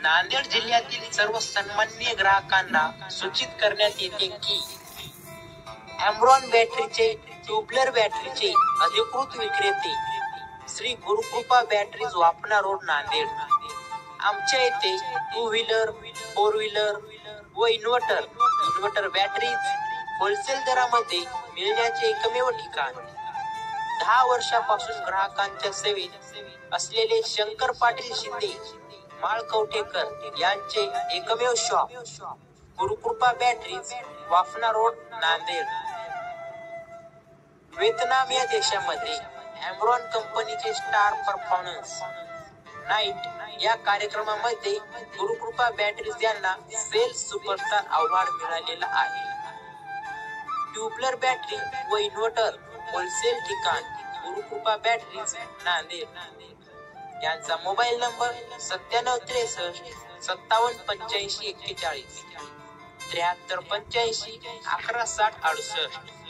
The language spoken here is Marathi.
नांदेड जिल्ह्यातील सर्व सन्माननीय ग्राहकांना सूचित करण्यात येते की एम्ब्रॉन बॅटरीचे ट्यूबलर बॅटरीचे अधिकृत विक्रेते श्री गुरुकृपा बॅटरीज वापना रोड नांदेड। आमच्या येथे 2 व्हीलर 4 व्हीलर व इन्व्हर्टर बॅटरीज होलसेल दरामध्ये मिळण्याचे एकमेव ठिकाण। 10 वर्षापासून ग्राहकांच्या सेवेत असलेले शंकर पाटील शिंदे माळकवठेकर यांचे एकमेव shop Gurukrupa batteries Wafna road Nanded. Vietnam या देशामध्ये एम्ब्रॉन कंपनीचे स्टार परफॉर्मन्स नाईट या कार्यक्रमामध्ये गुरुकृपा बॅटरीज यांना सेल्स सुपरस्टार अवॉर्ड मिळालेला आहे। ट्यूबलर बॅटरी व इन्व्हर्टर होलसेल ठिकाण गुरुकृपा बॅटरीज नांदेड। यांचा मोबाईल नंबर 9763 5785 41 7385 1160 68।